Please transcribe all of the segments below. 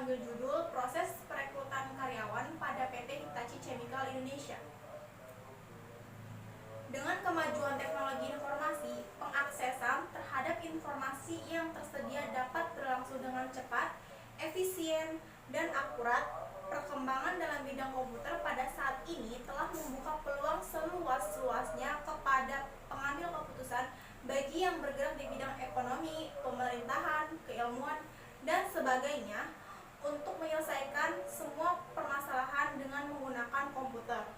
mengambil judul Proses Perekrutan Karyawan pada PT Hitachi Chemical Indonesia. Dengan kemajuan teknologi informasi, pengaksesan terhadap informasi yang tersedia dapat berlangsung dengan cepat, efisien, dan akurat. Perkembangan dalam bidang komputer pada saat ini telah membuka peluang seluas-luasnya kepada pengambil keputusan bagi yang bergerak di bidang ekonomi, pemerintahan, keilmuan, dan sebagainya untuk menyelesaikan semua permasalahan dengan menggunakan komputer.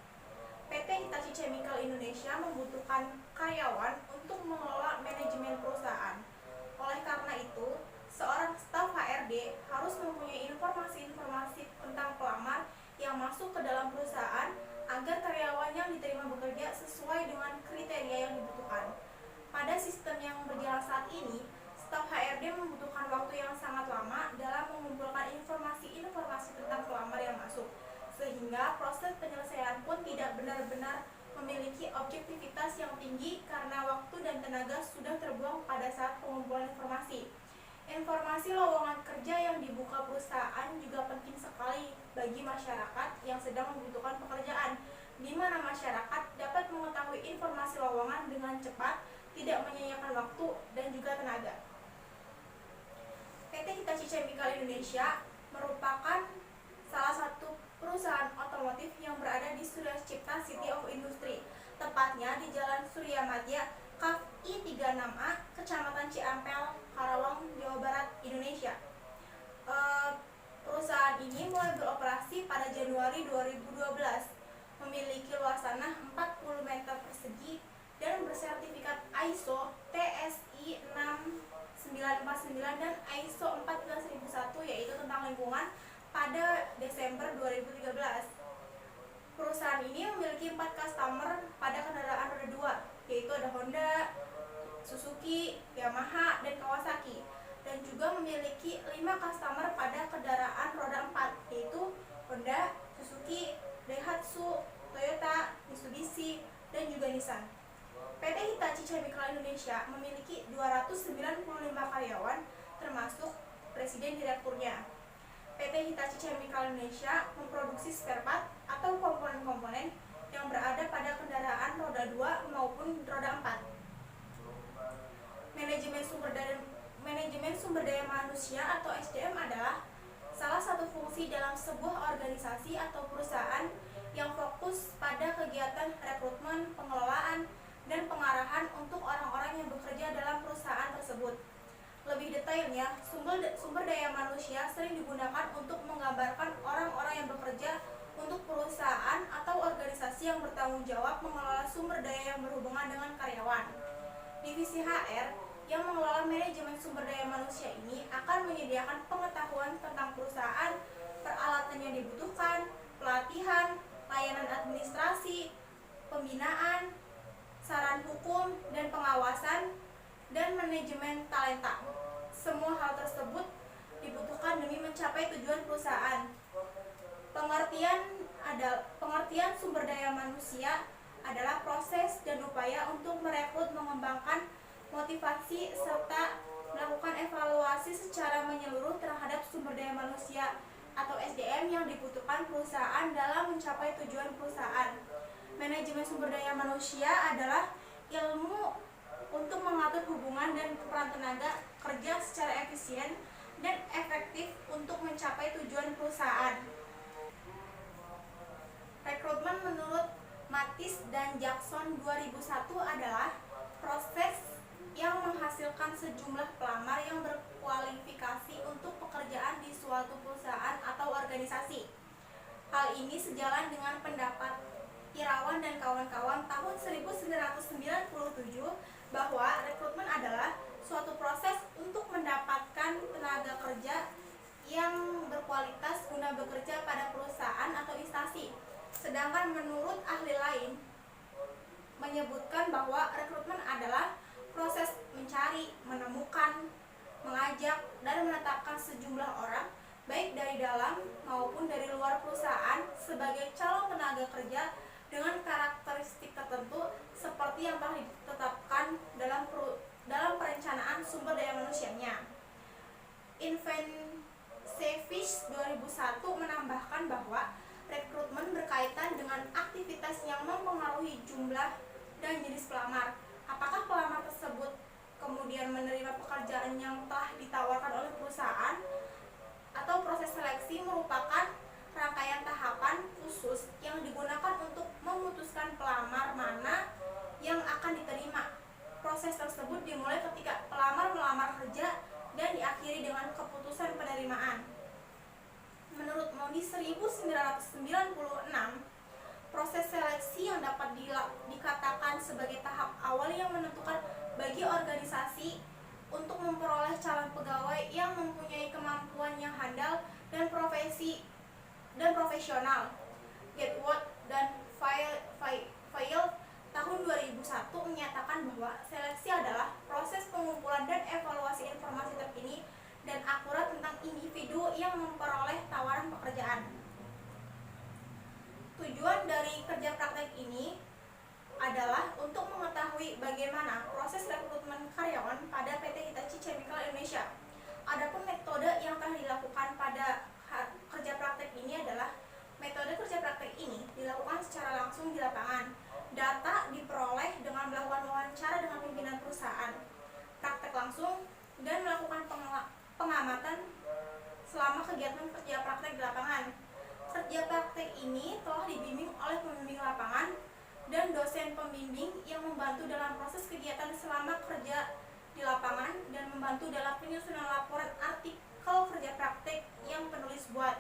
PT Hitachi Chemical Indonesia membutuhkan karyawan untuk mengelola manajemen perusahaan. Oleh karena itu, seorang staf HRD harus mempunyai informasi-informasi tentang pelamar yang masuk ke dalam perusahaan agar karyawan yang diterima bekerja sesuai dengan kriteria yang dibutuhkan. Pada sistem yang berjalan saat ini, staf HRD membutuhkan waktu yang sangat lama dalam mengumpulkan informasi-informasi tentang pelamar yang masuk, sehingga proses penyelesaian pun tidak benar-benar memiliki objektivitas yang tinggi karena waktu dan tenaga sudah terbuang pada saat pengumpulan informasi. Informasi lowongan kerja yang dibuka perusahaan juga penting sekali bagi masyarakat yang sedang membutuhkan pekerjaan, di mana masyarakat dapat mengetahui informasi lowongan dengan cepat, tidak menyia-nyiakan waktu dan juga tenaga. PT Hitachi Chemical Indonesia merupakan salah satu perusahaan otomotif yang berada di Surya Cipta City of Industry, tepatnya di Jalan Suryamadya, Kaf I36A, Kecamatan Ciampel, Karawang, Jawa Barat, Indonesia. Perusahaan ini mulai beroperasi pada Januari 2012, memiliki luas tanah 40 meter persegi dan bersertifikat ISO TSI 6949 dan ISO 14001 yaitu tentang lingkungan pada Desember 2013. Perusahaan ini memiliki 4 customer pada kendaraan roda 2, yaitu ada Honda, Suzuki, Yamaha, dan Kawasaki, dan juga memiliki 5 customer pada kendaraan roda 4, yaitu Honda, Suzuki, Daihatsu, Toyota, Mitsubishi, dan juga Nissan. PT Hitachi Chemical Indonesia memiliki 295 karyawan, termasuk presiden direkturnya. PT Hitachi Chemical Indonesia memproduksi spare part atau komponen-komponen yang berada pada kendaraan roda 2 maupun roda 4. Manajemen sumber daya manusia atau SDM adalah salah satu fungsi dalam sebuah organisasi atau perusahaan yang fokus pada kegiatan rekrutmen, pengelolaan, dan pengarahan untuk orang-orang yang bekerja dalam perusahaan tersebut. Lebih detailnya, sumber daya manusia sering digunakan untuk menggambarkan orang-orang yang bekerja untuk perusahaan atau organisasi yang bertanggung jawab mengelola sumber daya yang berhubungan dengan karyawan. Divisi HR yang mengelola manajemen sumber daya manusia ini akan menyediakan pengetahuan tentang perusahaan, peralatan yang dibutuhkan, pelatihan, layanan administrasi, pembinaan, saran hukum dan pengawasan, dan manajemen talenta. Semua hal tersebut dibutuhkan demi mencapai tujuan perusahaan. Pengertian sumber daya manusia adalah proses dan upaya untuk merekrut, mengembangkan, motivasi, serta melakukan evaluasi secara menyeluruh terhadap sumber daya manusia atau SDM yang dibutuhkan perusahaan dalam mencapai tujuan perusahaan. Manajemen sumber daya manusia adalah ilmu untuk mengatur hubungan dan peran tenaga kerja secara efisien dan efektif untuk mencapai tujuan perusahaan. Rekrutmen menurut Matis dan Jackson 2001 adalah proses yang menghasilkan sejumlah pelamar yang berkualifikasi untuk pekerjaan di suatu perusahaan atau organisasi. Hal ini sejalan dengan pendapat Irawan dan kawan-kawan tahun 1997 bahwa rekrutmen adalah suatu proses untuk mendapatkan tenaga kerja yang berkualitas guna bekerja pada perusahaan atau instansi. Sedangkan menurut ahli lain menyebutkan bahwa rekrutmen adalah proses mencari, menemukan, mengajak, dan menetapkan sejumlah orang baik dari dalam maupun dari luar perusahaan sebagai calon tenaga kerja dengan karakteristik tertentu seperti yang telah ditetapkan dalam perencanaan sumber daya manusianya. Invent Savage menambahkan bahwa rekrutmen berkaitan dengan aktivitas yang mempengaruhi jumlah dan jenis pelamar. Apakah pelamar tersebut kemudian menerima pekerjaan yang telah ditawarkan oleh perusahaan, atau proses seleksi merupakan rangkaian tahapan khusus yang digunakan untuk memutuskan pelamar mana yang akan diterima. Proses tersebut dimulai ketika pelamar melamar kerja dan diakhiri dengan keputusan penerimaan. Menurut Moody 1996, proses seleksi yang dapat dikatakan sebagai tahap awal yang menentukan bagi organisasi untuk memperoleh calon pegawai yang mempunyai kemampuan yang handal dan profesional. Gatwood dan Fayel tahun 2001 menyatakan bahwa seleksi adalah proses pengumpulan dan evaluasi informasi terkini dan akurat tentang individu yang memperoleh tawaran pekerjaan. Tujuan dari kerja praktek ini adalah untuk mengetahui bagaimana proses rekrutmen karyawan pada PT Hitachi Chemical Indonesia. Adapun metode yang telah dilakukan pada kerja praktek ini adalah metode kerja praktek ini dilakukan secara langsung di lapangan. Data diperoleh dengan melakukan wawancara dengan pimpinan perusahaan, praktek langsung, dan melakukan pengamatan selama kegiatan kerja praktek di lapangan. Kerja praktek ini telah dibimbing oleh pembimbing lapangan dan dosen pembimbing yang membantu dalam proses kegiatan selama kerja di lapangan dan membantu dalam penyusunan laporan artikel kerja praktek yang penulis buat.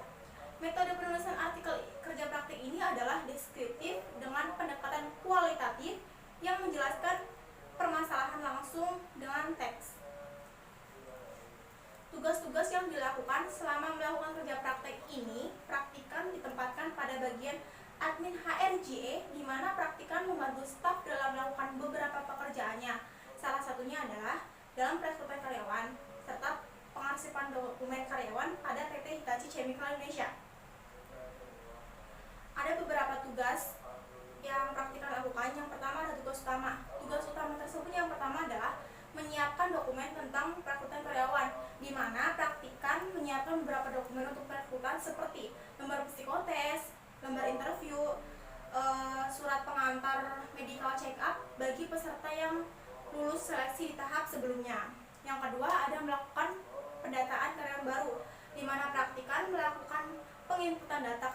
Metode penulisan artikel kerja praktek ini adalah deskriptif dengan pendekatan kualitatif yang menjelaskan permasalahan langsung dengan teks. Tugas-tugas yang dilakukan selama melakukan kerja praktek ini, praktikan ditempatkan pada bagian admin HRJE, di mana praktikan membantu staf dalam melakukan beberapa pekerjaannya. Salah satunya adalah dalam perekrutan karyawan serta pengarsipan dokumen karyawan pada PT Hitachi Chemical Indonesia. Ada beberapa tugas yang praktikan lakukan. Yang pertama adalah tugas utama. Tugas utama tersebut yang pertama adalah menyiapkan dokumen tentang perekrutan karyawan, di mana praktikan menyiapkan beberapa dokumen untuk perekrutan seperti lembar psikotes, lembar interview, surat pengantar medical check up bagi peserta yang lulus seleksi di tahap sebelumnya. Yang kedua ada melakukan pendataan karyawan baru, di mana praktikan melakukan penginputan data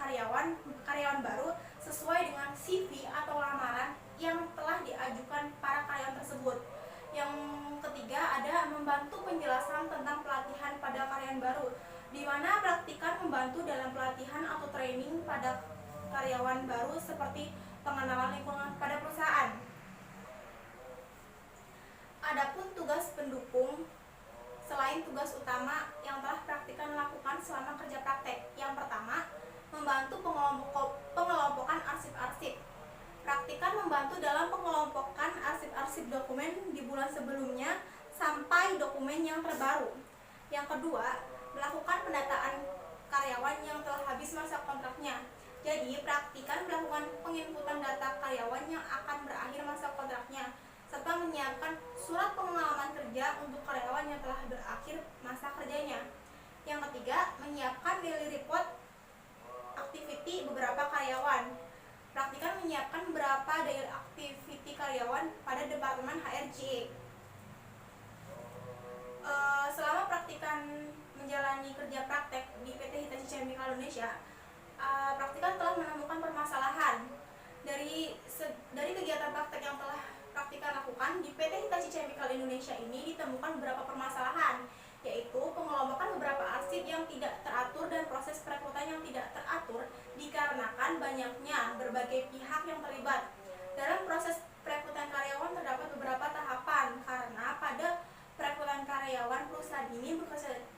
karyawan baru sesuai dengan CV atau lamaran yang telah diajukan para karyawan tersebut. Yang ketiga ada membantu penjelasan tentang pelatihan pada karyawan baru, di mana praktikan membantu dalam pelatihan atau training pada karyawan baru seperti pengenalan lingkungan pada perusahaan. Adapun tugas pendukung selain tugas utama yang telah praktikan lakukan selama kerja praktek. Yang pertama, membantu pengelompokan arsip-arsip. Praktikan membantu dalam pengelompokan arsip-arsip dokumen di bulan sebelumnya sampai dokumen yang terbaru. Yang kedua, melakukan pendataan karyawan yang telah habis masa kontraknya. Jadi, praktikan melakukan penginputan data karyawan yang akan berakhir masa kontraknya, serta menyiapkan surat pengalaman kerja untuk karyawan yang telah berakhir masa kerjanya. Yang ketiga, menyiapkan daily report activity beberapa karyawan. Praktikan menyiapkan beberapa daily activity karyawan pada Departemen HRJ. Selama praktikan menjalani kerja praktek di PT Hitachi Chemical Indonesia, praktikan telah menemukan permasalahan dari kegiatan praktek yang telah praktikan lakukan di PT Hitachi Chemical Indonesia ini. Ditemukan beberapa permasalahan, yaitu pengelompokan beberapa arsip yang tidak teratur dan proses perekrutan yang tidak teratur dikarenakan banyaknya berbagai pihak yang terlibat. Dalam proses perekrutan karyawan terdapat beberapa tahapan, karena pada perekrutan karyawan perusahaan ini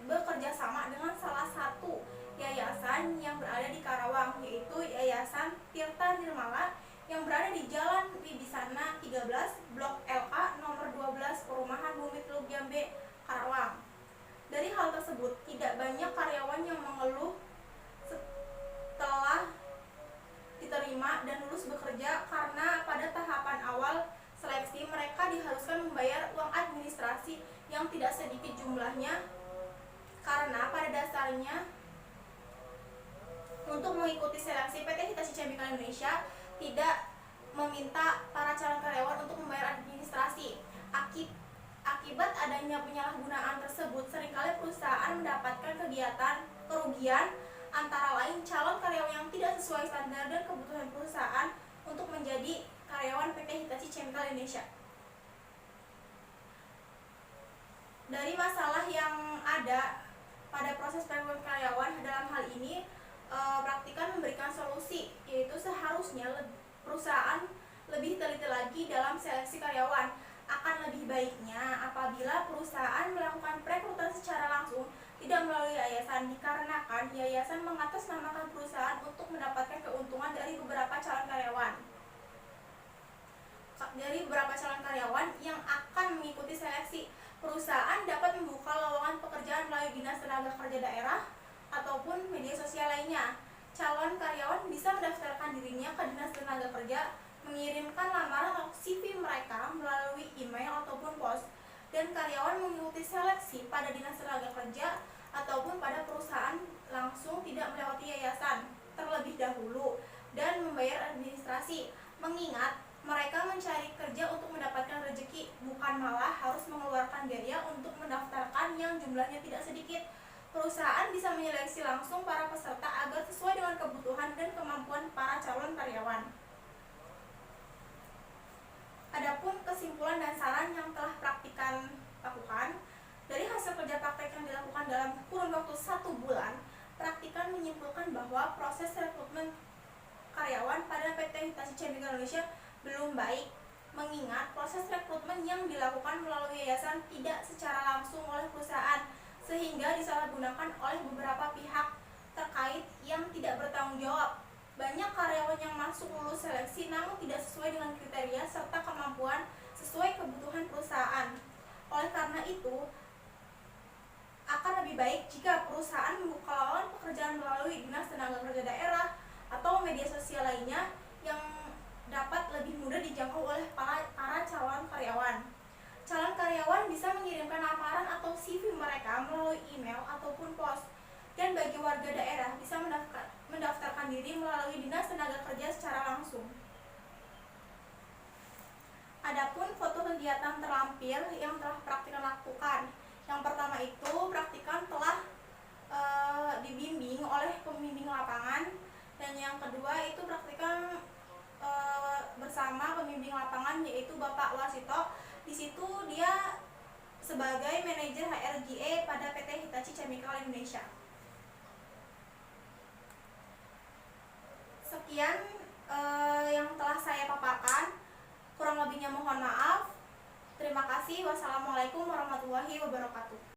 bekerja sama dengan salah satu yayasan yang berada di Karawang, yaitu Yayasan Tirta Nirmala yang berada di Jalan Wibisana 13, Blok LA nomor 12, Perumahan Bumi Teluk Jambe, Karawang. Dari hal tersebut, tidak banyak karyawan yang mengeluh setelah diterima dan lulus bekerja, karena pada tahapan awal seleksi mereka diharuskan membayar uang administrasi yang tidak sedikit jumlahnya, karena pada dasarnya untuk mengikuti seleksi PT Hitachi Chemical Indonesia tidak meminta para calon karyawan untuk membayar administrasi. Akibat adanya penyalahgunaan tersebut, seringkali perusahaan mendapatkan kerugian antara lain calon karyawan yang tidak sesuai standar dan kebutuhan perusahaan untuk menjadi karyawan PT Hitachi Chemical Indonesia. Dari masalah yang ada pada proses perekrutan karyawan dalam hal ini, Praktikan memberikan solusi, yaitu seharusnya perusahaan lebih teliti lagi dalam seleksi karyawan. Akan lebih baiknya apabila perusahaan melakukan perekrutan secara langsung, tidak melalui yayasan, dikarenakan yayasan mengatasnamakan perusahaan untuk mendapatkan keuntungan dari beberapa calon karyawan yang akan mengikuti seleksi. Perusahaan dapat membuka lowongan pekerjaan melalui Dinas Tenaga Kerja Daerah ataupun media sosial lainnya. Calon karyawan bisa mendaftarkan dirinya ke Dinas Tenaga Kerja, mengirimkan lamaran atau CV mereka melalui email ataupun pos, dan karyawan mengikuti seleksi pada Dinas Tenaga Kerja ataupun pada perusahaan langsung, tidak melewati yayasan terlebih dahulu dan membayar administrasi, mengingat mereka mencari kerja untuk mendapatkan rezeki, bukan malah harus mengeluarkan biaya untuk mendaftarkan yang jumlahnya tidak sedikit. Perusahaan bisa menyeleksi langsung para peserta agar sesuai dengan kebutuhan dan kemampuan para calon karyawan. Adapun kesimpulan dan saran yang telah praktikan lakukan, dari hasil kerja praktek yang dilakukan dalam kurun waktu 1 bulan, praktikan menyimpulkan bahwa proses rekrutmen karyawan pada PT Hitachi Chemical Indonesia belum baik, mengingat proses rekrutmen yang dilakukan melalui yayasan tidak secara langsung oleh perusahaan, sehingga disalahgunakan oleh beberapa pihak terkait yang tidak bertanggung jawab. Banyak karyawan yang masuk lulus seleksi namun tidak sesuai dengan kriteria serta kemampuan sesuai kebutuhan perusahaan. Oleh karena itu, akan lebih baik jika perusahaan membuka lowongan pekerjaan melalui Dinas Tenaga Kerja Daerah atau media sosial lainnya yang dapat lebih mudah dijangkau oleh para calon karyawan. Calon karyawan bisa mengirimkan lamaran atau CV mereka melalui email ataupun pos, dan bagi warga daerah bisa mendaftarkan diri melalui Dinas Tenaga Kerja secara langsung. Adapun foto kegiatan terlampir yang telah praktikan lakukan. Yang pertama itu, praktikan telah dibimbing oleh pembimbing lapangan, dan yang kedua itu praktikan bersama pembimbing lapangan, yaitu Bapak Wasito. Di situ dia sebagai manajer HRGE pada PT Hitachi Chemical Indonesia. Sekian yang telah saya paparkan. Kurang lebihnya mohon maaf. Terima kasih. Wassalamualaikum warahmatullahi wabarakatuh.